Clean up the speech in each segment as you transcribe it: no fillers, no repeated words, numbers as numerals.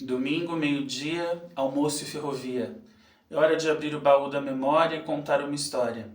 Domingo, meio-dia, almoço e ferrovia. É hora de abrir o baú da memória e contar uma história.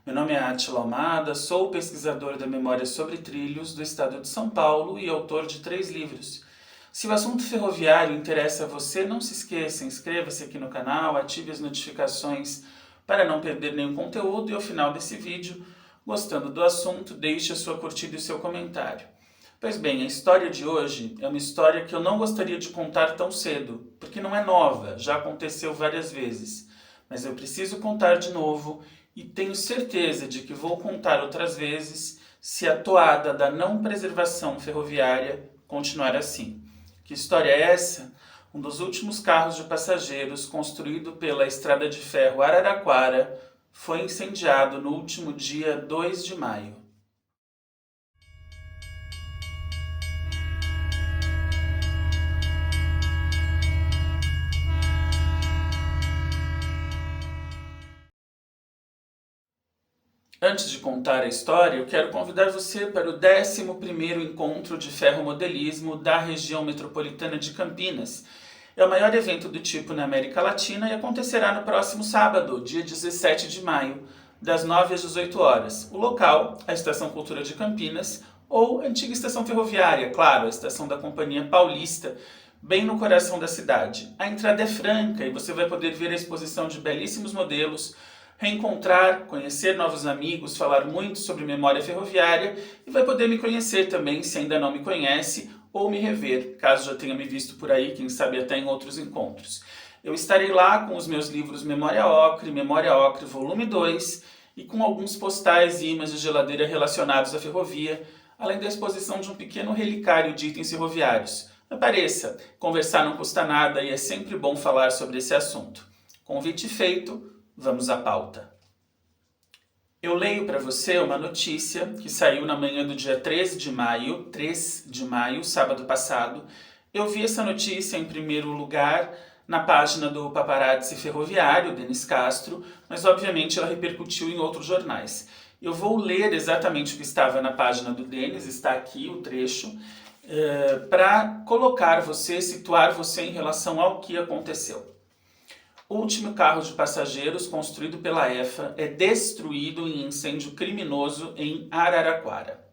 Meu nome é Átila Almada, sou pesquisador da memória sobre trilhos do estado de São Paulo e autor de 3 livros. Se o assunto ferroviário interessa a você, não se esqueça, inscreva-se aqui no canal, ative as notificações para não perder nenhum conteúdo e ao final desse vídeo, gostando do assunto, deixe a sua curtida e o seu comentário. Pois bem, a história de hoje é uma história que eu não gostaria de contar tão cedo, porque não é nova, já aconteceu várias vezes. Mas eu preciso contar de novo e tenho certeza de que vou contar outras vezes se a toada da não preservação ferroviária continuar assim. Que história é essa? Um dos últimos carros de passageiros construído pela Estrada de Ferro Araraquara foi incendiado no último dia 2 de maio. Antes de contar a história, eu quero convidar você para o 11º Encontro de Ferromodelismo da região metropolitana de Campinas. É o maior evento do tipo na América Latina e acontecerá no próximo sábado, dia 17 de maio, das 9 às 18 horas. O local, a Estação Cultura de Campinas, ou a antiga estação ferroviária, claro, a estação da Companhia Paulista, bem no coração da cidade. A entrada é franca e você vai poder ver a exposição de belíssimos modelos, reencontrar, conhecer novos amigos, falar muito sobre memória ferroviária e vai poder me conhecer também, se ainda não me conhece, ou me rever, caso já tenha me visto por aí, quem sabe até em outros encontros. Eu estarei lá com os meus livros Memória Ocre volume 2 e com alguns postais e imãs de geladeira relacionados à ferrovia, além da exposição de um pequeno relicário de itens ferroviários. Apareça, conversar não custa nada e é sempre bom falar sobre esse assunto. Convite feito. Vamos à pauta. Eu leio para você uma notícia que saiu na manhã do dia 3 de maio, sábado passado. Eu vi essa notícia em primeiro lugar na página do paparazzi ferroviário, Denis Castro, mas obviamente ela repercutiu em outros jornais. Eu vou ler exatamente o que estava na página do Denis, está aqui o trecho, para colocar você, situar você em relação ao que aconteceu. O último carro de passageiros construído pela EFA é destruído em incêndio criminoso em Araraquara.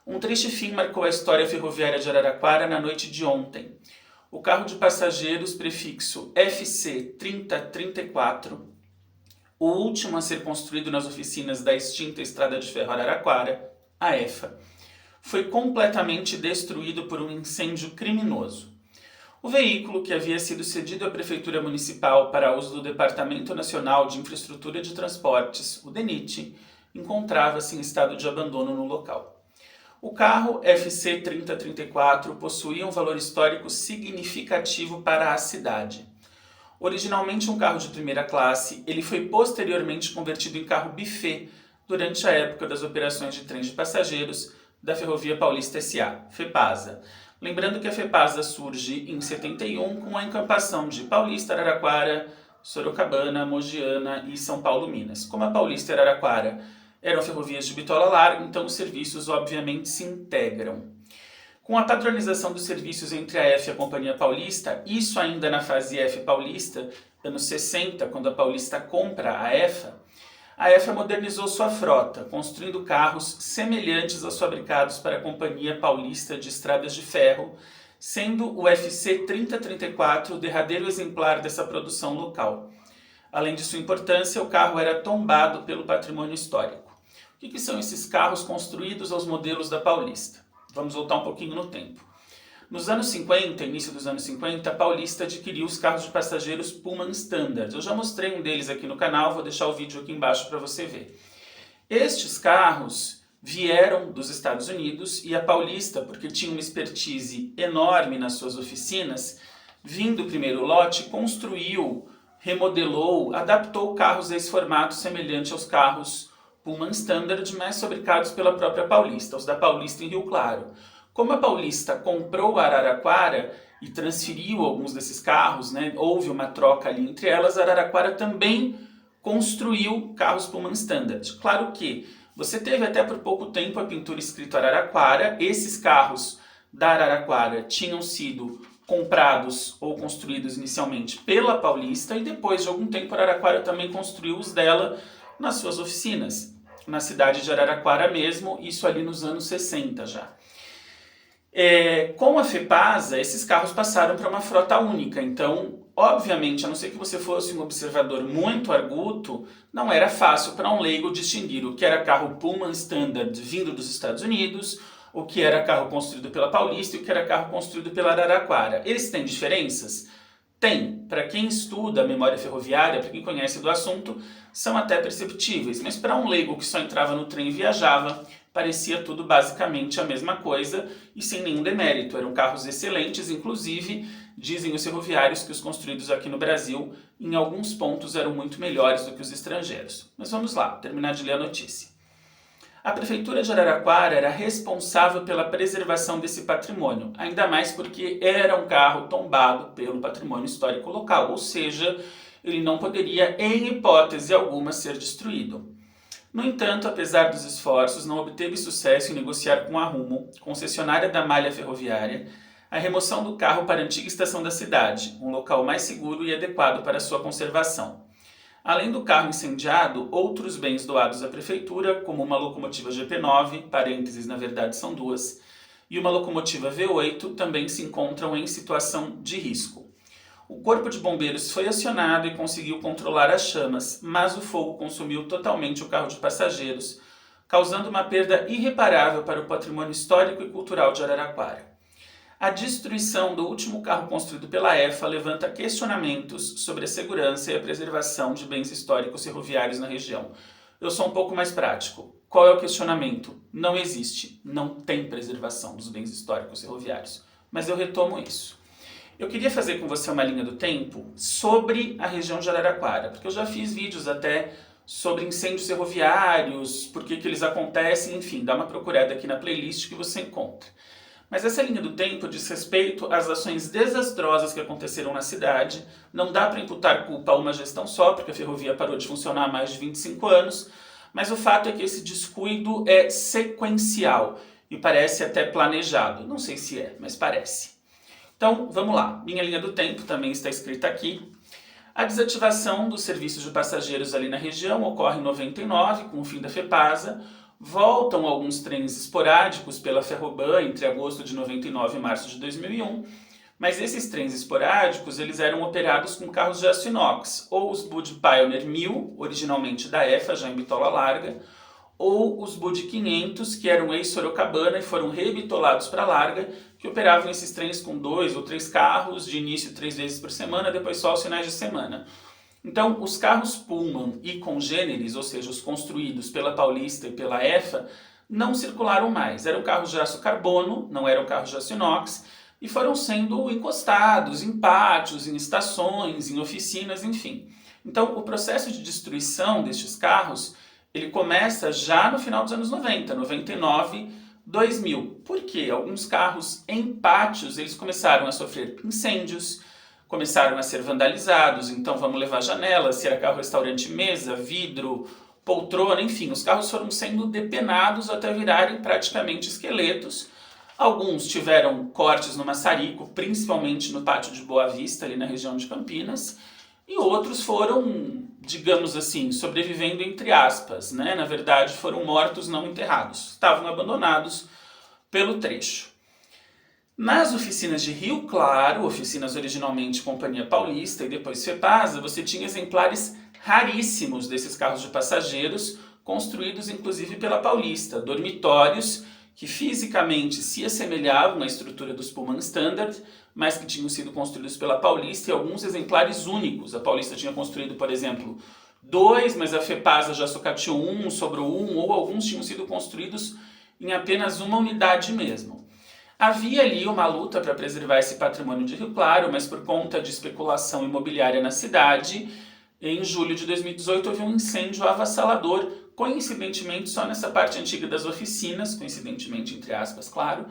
Um triste fim marcou a história ferroviária de Araraquara na noite de ontem. O carro de passageiros prefixo FC 3034, o último a ser construído nas oficinas da extinta Estrada de Ferro Araraquara, a EFA, foi completamente destruído por um incêndio criminoso. O veículo, que havia sido cedido à Prefeitura Municipal para uso do Departamento Nacional de Infraestrutura de Transportes, o DENIT, encontrava-se em estado de abandono no local. O carro FC 3034 possuía um valor histórico significativo para a cidade. Originalmente um carro de primeira classe, ele foi posteriormente convertido em carro buffet durante a época das operações de trens de passageiros da Ferrovia Paulista S.A., FEPASA. Lembrando que a FEPASA surge em 71 com a encampação de Paulista, Araraquara, Sorocabana, Mogiana e São Paulo, Minas. Como a Paulista e Araraquara eram ferrovias de bitola larga, então os serviços obviamente se integram. Com a padronização dos serviços entre a EFA e a Companhia Paulista, isso ainda na fase F Paulista, anos 60, quando a Paulista compra a EFA modernizou sua frota, construindo carros semelhantes aos fabricados para a Companhia Paulista de Estradas de Ferro, sendo o FC 3034 o derradeiro exemplar dessa produção local. Além de sua importância, o carro era tombado pelo patrimônio histórico. O que são esses carros construídos aos modelos da Paulista? Vamos voltar um pouquinho no tempo. Nos anos 50, início dos anos 50, a Paulista adquiriu os carros de passageiros Pullman Standard. Eu já mostrei um deles aqui no canal, vou deixar o vídeo aqui embaixo para você ver. Estes carros vieram dos Estados Unidos e a Paulista, porque tinha uma expertise enorme nas suas oficinas, vindo o primeiro lote, construiu, remodelou, adaptou carros a esse formato semelhante aos carros Pullman Standard, mas fabricados pela própria Paulista, os da Paulista em Rio Claro. Como a Paulista comprou a Araraquara e transferiu alguns desses carros, houve uma troca ali entre elas, a Araraquara também construiu carros Pullman Standard. Claro que você teve até por pouco tempo a pintura escrito Araraquara, esses carros da Araraquara tinham sido comprados ou construídos inicialmente pela Paulista e depois de algum tempo Araraquara também construiu os dela nas suas oficinas, na cidade de Araraquara mesmo, isso ali nos anos 60 já. Com a FEPASA, esses carros passaram para uma frota única, então, obviamente, a não ser que você fosse um observador muito arguto, não era fácil para um leigo distinguir o que era carro Pullman Standard vindo dos Estados Unidos, o que era carro construído pela Paulista e o que era carro construído pela Araraquara. Eles têm diferenças? Tem. Para quem estuda a memória ferroviária, para quem conhece do assunto, são até perceptíveis, mas para um leigo que só entrava no trem e viajava, parecia tudo basicamente a mesma coisa e sem nenhum demérito. Eram carros excelentes, inclusive dizem os ferroviários que os construídos aqui no Brasil, em alguns pontos, eram muito melhores do que os estrangeiros. Mas vamos lá, terminar de ler a notícia. A Prefeitura de Araraquara era responsável pela preservação desse patrimônio, ainda mais porque era um carro tombado pelo patrimônio histórico local, ou seja, ele não poderia, em hipótese alguma, ser destruído. No entanto, apesar dos esforços, não obteve sucesso em negociar com a Rumo, concessionária da malha ferroviária, a remoção do carro para a antiga estação da cidade, um local mais seguro e adequado para sua conservação. Além do carro incendiado, outros bens doados à prefeitura, como uma locomotiva GP9, parênteses, na verdade são duas, e uma locomotiva V8 também se encontram em situação de risco. O corpo de bombeiros foi acionado e conseguiu controlar as chamas, mas o fogo consumiu totalmente o carro de passageiros, causando uma perda irreparável para o patrimônio histórico e cultural de Araraquara. A destruição do último carro construído pela EFA levanta questionamentos sobre a segurança e a preservação de bens históricos ferroviários na região. Eu sou um pouco mais prático. Qual é o questionamento? Não existe, não tem preservação dos bens históricos ferroviários. Mas eu retomo isso. Eu queria fazer com você uma linha do tempo sobre a região de Araraquara, porque eu já fiz vídeos até sobre incêndios ferroviários, por que eles acontecem, enfim, dá uma procurada aqui na playlist que você encontra. Mas essa linha do tempo diz respeito às ações desastrosas que aconteceram na cidade. Não dá para imputar culpa a uma gestão só, porque a ferrovia parou de funcionar há mais de 25 anos, mas o fato é que esse descuido é sequencial e parece até planejado. Não sei se é, mas parece. Então, vamos lá. Minha linha do tempo também está escrita aqui. A desativação dos serviços de passageiros ali na região ocorre em 99, com o fim da FEPASA. Voltam alguns trens esporádicos pela Ferroban entre agosto de 99 e março de 2001, mas esses trens esporádicos eles eram operados com carros de aço inox, ou os Bud Pioneer 1000, originalmente da EFA, já em bitola larga, ou os Bud 500, que eram ex-Sorocabana e foram rebitolados para larga, que operavam esses trens com 2 ou 3 carros, de início 3 vezes por semana, depois só aos finais de semana. Então, os carros Pullman e congêneres, ou seja, os construídos pela Paulista e pela EFA, não circularam mais. Eram carros de aço carbono, não eram carros de aço inox, e foram sendo encostados em pátios, em estações, em oficinas, enfim. Então, o processo de destruição destes carros, ele começa já no final dos anos 90, 99, 2000. Por quê? Alguns carros em pátios, eles começaram a sofrer incêndios, começaram a ser vandalizados, então vamos levar janelas, se era carro, restaurante, mesa, vidro, poltrona, enfim, os carros foram sendo depenados até virarem praticamente esqueletos. Alguns tiveram cortes no maçarico, principalmente no pátio de Boa Vista, ali na região de Campinas, e outros foram, digamos assim, sobrevivendo entre aspas, né? Na verdade foram mortos não enterrados, estavam abandonados pelo trecho. Nas oficinas de Rio Claro, oficinas originalmente Companhia Paulista e depois FEPASA, você tinha exemplares raríssimos desses carros de passageiros, construídos inclusive pela Paulista, dormitórios que fisicamente se assemelhavam à estrutura dos Pullman Standard, mas que tinham sido construídos pela Paulista e alguns exemplares únicos. A Paulista tinha construído, por exemplo, 2, mas a FEPASA já sucateou 1, sobrou 1, ou alguns tinham sido construídos em apenas uma unidade mesmo. Havia ali uma luta para preservar esse patrimônio de Rio Claro, mas por conta de especulação imobiliária na cidade, em julho de 2018 houve um incêndio avassalador, coincidentemente só nessa parte antiga das oficinas, coincidentemente entre aspas, claro,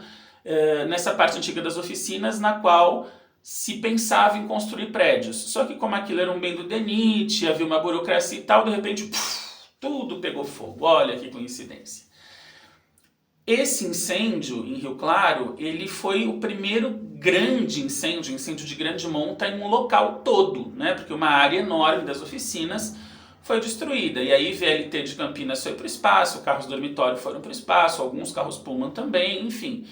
nessa parte antiga das oficinas na qual se pensava em construir prédios. Só que como aquilo era um bem do DENIT, havia uma burocracia e tal, de repente tudo pegou fogo. Olha que coincidência. Esse incêndio em Rio Claro, ele foi o primeiro grande incêndio, incêndio de grande monta em um local todo, né? Porque uma área enorme das oficinas foi destruída. E aí VLT de Campinas foi para o espaço, carros dormitório foram para o espaço, alguns carros Pullman também, enfim.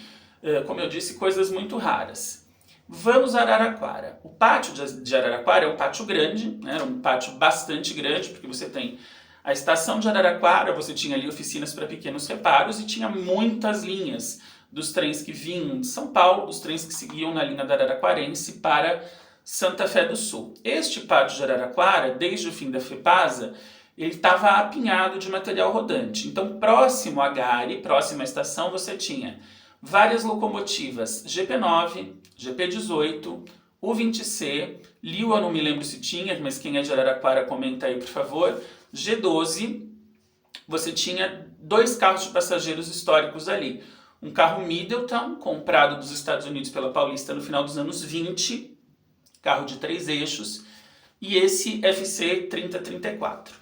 Como eu disse, coisas muito raras. Vamos a Araraquara. O pátio de Araraquara é um pátio grande, né? Um pátio bastante grande, porque você tem a estação de Araraquara, você tinha ali oficinas para pequenos reparos e tinha muitas linhas dos trens que vinham de São Paulo, dos trens que seguiam na linha da Araraquarense para Santa Fé do Sul. Este pátio de Araraquara, desde o fim da FEPASA, ele estava apinhado de material rodante. Então, próximo à Gare, próximo à estação, você tinha várias locomotivas GP9, GP18, U20C, Liu eu não me lembro se tinha, mas quem é de Araraquara comenta aí, por favor, G12, você tinha 2 carros de passageiros históricos ali. Um carro Middleton, comprado dos Estados Unidos pela Paulista no final dos anos 20, carro de 3 eixos, e esse FC 3034.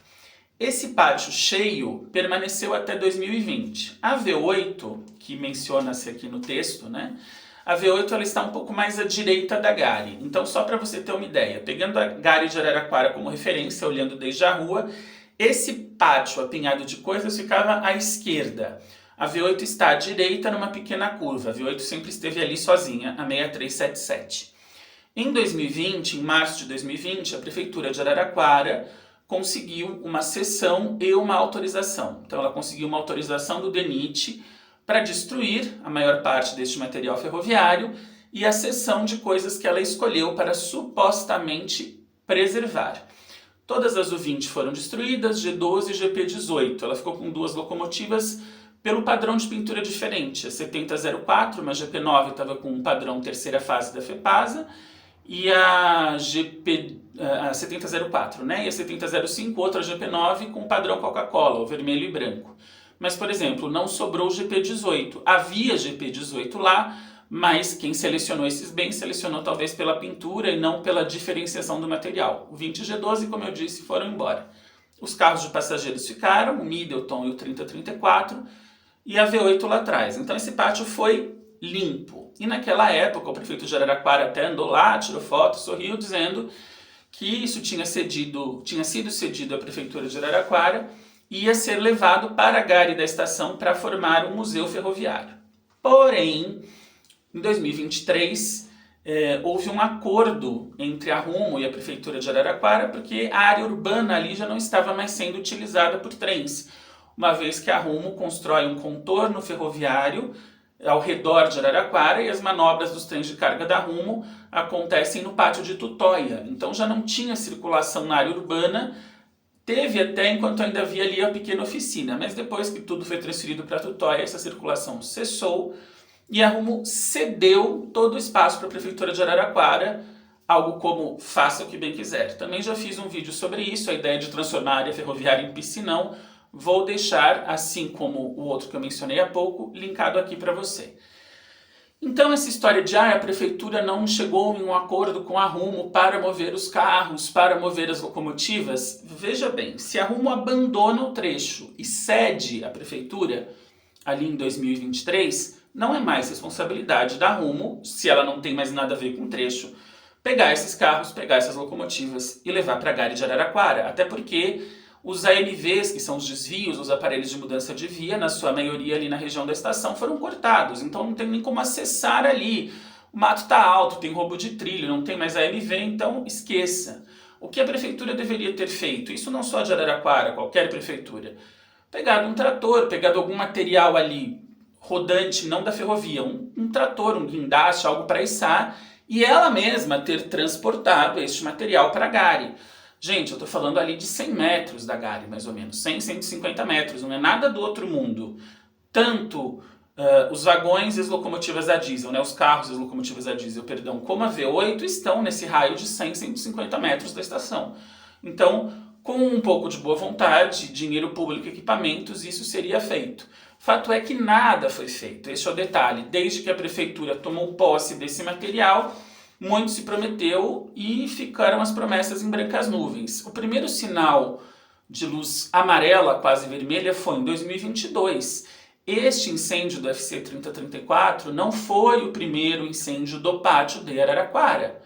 Esse pátio cheio permaneceu até 2020. A V8, que menciona-se aqui no texto, né? A V8 ela está um pouco mais à direita da Gare. Então, só para você ter uma ideia, pegando a Gare de Araraquara como referência, olhando desde a rua, esse pátio apinhado de coisas ficava à esquerda. A V8 está à direita numa pequena curva. A V8 sempre esteve ali sozinha, a 6377. Em 2020, em março de 2020, a Prefeitura de Araraquara conseguiu uma cessão e uma autorização. Então ela conseguiu uma autorização do DENIT para destruir a maior parte deste material ferroviário e a cessão de coisas que ela escolheu para supostamente preservar. Todas as U20 foram destruídas, G12 e GP18. Ela ficou com 2 locomotivas pelo padrão de pintura diferente. A 7004, uma GP9, estava com um padrão terceira fase da FEPASA, e a 7004, né? E a 7005, outra GP9 com padrão Coca-Cola, o vermelho e branco. Mas, por exemplo, não sobrou o GP18. Havia GP18 lá, mas quem selecionou esses bens selecionou talvez pela pintura e não pela diferenciação do material. O 20 e G12, como eu disse, foram embora. Os carros de passageiros ficaram, o Middleton e o 3034, e a V8 lá atrás. Então esse pátio foi limpo. E naquela época o prefeito de Araraquara até andou lá, tirou foto, sorriu, dizendo que isso tinha sido cedido à prefeitura de Araraquara e ia ser levado para a Gare da estação para formar um museu ferroviário. Porém, em 2023, houve um acordo entre a Rumo e a prefeitura de Araraquara porque a área urbana ali já não estava mais sendo utilizada por trens, uma vez que a Rumo constrói um contorno ferroviário ao redor de Araraquara e as manobras dos trens de carga da Rumo acontecem no pátio de Tutóia. Então já não tinha circulação na área urbana, teve até enquanto ainda havia ali a pequena oficina, mas depois que tudo foi transferido para Tutóia, essa circulação cessou e a Rumo cedeu todo o espaço para a prefeitura de Araraquara, algo como faça o que bem quiser. Também já fiz um vídeo sobre isso, a ideia de transformar a área ferroviária em piscinão. Vou deixar, assim como o outro que eu mencionei há pouco, linkado aqui para você. Então essa história de a prefeitura não chegou em um acordo com a Rumo para mover os carros, para mover as locomotivas, veja bem, se a Rumo abandona o trecho e cede à prefeitura, ali em 2023, não é mais responsabilidade da Rumo, se ela não tem mais nada a ver com o trecho, pegar esses carros, pegar essas locomotivas e levar para a Gare de Araraquara, até porque os AMVs, que são os desvios, os aparelhos de mudança de via, na sua maioria ali na região da estação, foram cortados. Então não tem nem como acessar ali. O mato está alto, tem roubo de trilho, não tem mais AMV, então esqueça. O que a prefeitura deveria ter feito, isso não só de Araraquara, qualquer prefeitura, pegado um trator, pegado algum material ali rodante, não da ferrovia, um trator, um guindaste, algo para içar, e ela mesma ter transportado este material para a Gare. Gente, eu estou falando ali de 100 metros da Gare, mais ou menos, 100, 150 metros, não é nada do outro mundo. Tanto os vagões e as locomotivas a diesel, né, os carros e as locomotivas a diesel, perdão, como a V8 estão nesse raio de 100, 150 metros da estação. Então, com um pouco de boa vontade, dinheiro público e equipamentos, isso seria feito. Fato é que nada foi feito, esse é o detalhe. Desde que a prefeitura tomou posse desse material, muito se prometeu e ficaram as promessas em brancas nuvens. O primeiro sinal de luz amarela, quase vermelha, foi em 2022. Este incêndio do FC 3034 não foi o primeiro incêndio do pátio de Araraquara.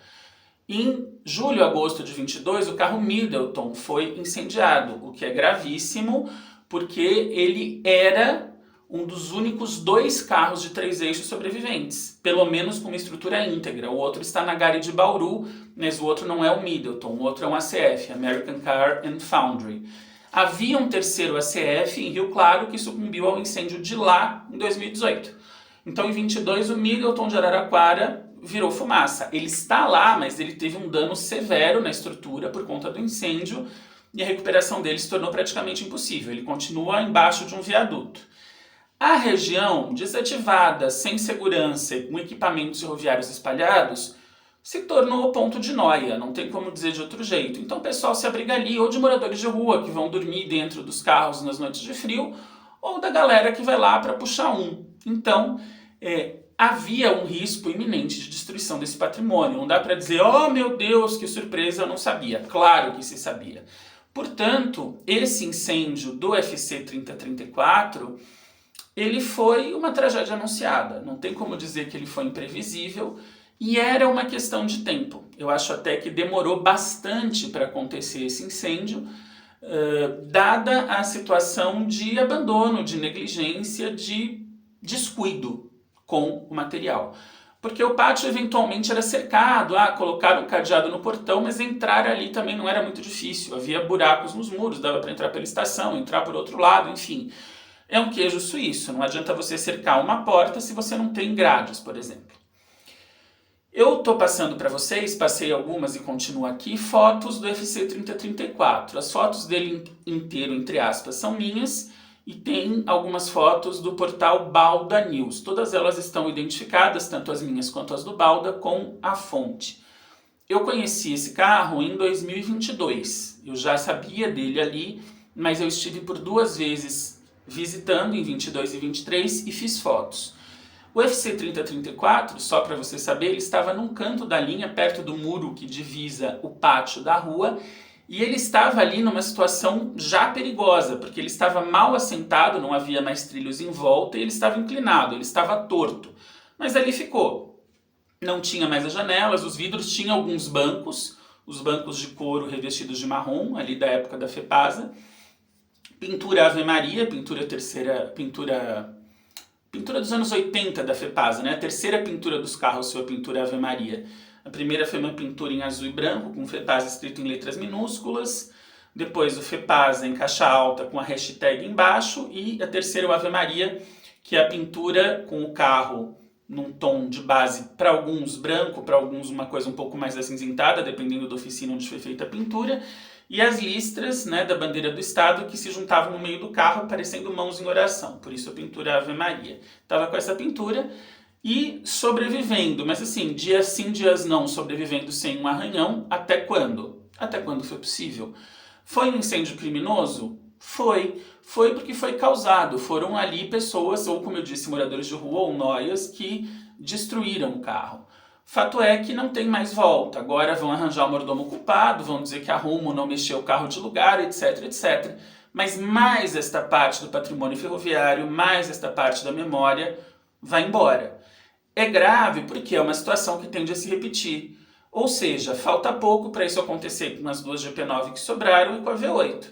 Em julho, agosto de 22, o carro Middleton foi incendiado, o que é gravíssimo, porque ele era um dos únicos 2 carros de 3 eixos sobreviventes, pelo menos com uma estrutura íntegra. O outro está na Gare de Bauru, mas o outro não é o Middleton, o outro é um ACF, American Car and Foundry. Havia um terceiro ACF em Rio Claro que sucumbiu ao incêndio de lá em 2018. Então, em 22, o Middleton de Araraquara virou fumaça. Ele está lá, mas ele teve um dano severo na estrutura por conta do incêndio e a recuperação dele se tornou praticamente impossível. Ele continua embaixo de um viaduto. A região, desativada, sem segurança e com equipamentos ferroviários espalhados, se tornou ponto de nóia, não tem como dizer de outro jeito. Então o pessoal se abriga ali, ou de moradores de rua que vão dormir dentro dos carros nas noites de frio, ou da galera que vai lá para puxar um. Então, havia um risco iminente de destruição desse patrimônio. Não dá para dizer, oh meu Deus, que surpresa, eu não sabia. Claro que se sabia. Portanto, esse incêndio do FC 3034, ele foi uma tragédia anunciada. Não tem como dizer que ele foi imprevisível e era uma questão de tempo. Eu acho até que demorou bastante para acontecer esse incêndio, dada a situação de abandono, de negligência, de descuido com o material. Porque o pátio eventualmente era cercado, colocaram um cadeado no portão, mas entrar ali também não era muito difícil. Havia buracos nos muros, dava para entrar pela estação, entrar por outro lado, enfim. É um queijo suíço, não adianta você cercar uma porta se você não tem grades, por exemplo. Eu estou passando para vocês, passei algumas e continuo aqui, fotos do FC 3034. As fotos dele inteiro, entre aspas, são minhas e tem algumas fotos do portal Balda News. Todas elas estão identificadas, tanto as minhas quanto as do Balda, com a fonte. Eu conheci esse carro em 2022. Eu já sabia dele ali, mas eu estive por 2 vezes visitando, em 22 e 23, e fiz fotos. O FC 3034, só para você saber, ele estava num canto da linha, perto do muro que divisa o pátio da rua, e ele estava ali numa situação já perigosa, porque ele estava mal assentado, não havia mais trilhos em volta, e ele estava inclinado, ele estava torto. Mas ali ficou. Não tinha mais as janelas, os vidros tinham alguns bancos, os bancos de couro revestidos de marrom, ali da época da FEPASA, pintura Ave Maria, pintura dos anos 80 da FEPASA, né? A terceira pintura dos carros foi a pintura Ave Maria. A primeira foi uma pintura em azul e branco, com FEPASA escrito em letras minúsculas. Depois o FEPASA em caixa alta com a hashtag embaixo. E a terceira o Ave Maria, que é a pintura com o carro num tom de base, para alguns branco, para alguns uma coisa um pouco mais acinzentada, dependendo da oficina onde foi feita a pintura. E as listras, né, da bandeira do estado que se juntavam no meio do carro parecendo mãos em oração, por isso a pintura Ave Maria. Estava com essa pintura e sobrevivendo, mas assim, dias sim, dias não, sobrevivendo sem um arranhão, até quando? Até quando foi possível. Foi um incêndio criminoso? Foi. Foi porque foi causado, foram ali pessoas, ou como eu disse, moradores de rua ou noias, que destruíram o carro. Fato é que não tem mais volta. Agora vão arranjar o mordomo culpado, vão dizer que a Rumo não mexeu o carro de lugar, etc, etc. Mas mais esta parte do patrimônio ferroviário, mais esta parte da memória vai embora. É grave porque é uma situação que tende a se repetir. Ou seja, falta pouco para isso acontecer com as 2 GP9 que sobraram e com a V8.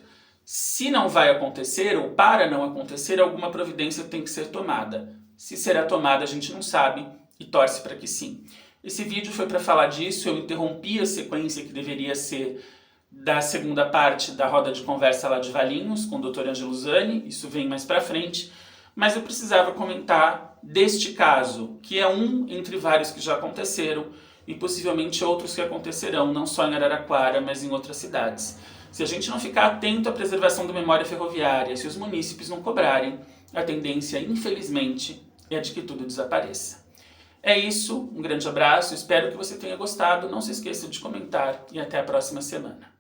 Se não vai acontecer, ou para não acontecer, alguma providência tem que ser tomada. Se será tomada a gente não sabe e torce para que sim. Esse vídeo foi para falar disso, eu interrompi a sequência que deveria ser da segunda parte da roda de conversa lá de Valinhos, com o Dr. Ângelo Zani, isso vem mais para frente, mas eu precisava comentar deste caso, que é um entre vários que já aconteceram, e possivelmente outros que acontecerão, não só em Araraquara, mas em outras cidades. Se a gente não ficar atento à preservação da memória ferroviária, se os munícipes não cobrarem, a tendência, infelizmente, é de que tudo desapareça. É isso, um grande abraço, espero que você tenha gostado, não se esqueça de comentar e até a próxima semana.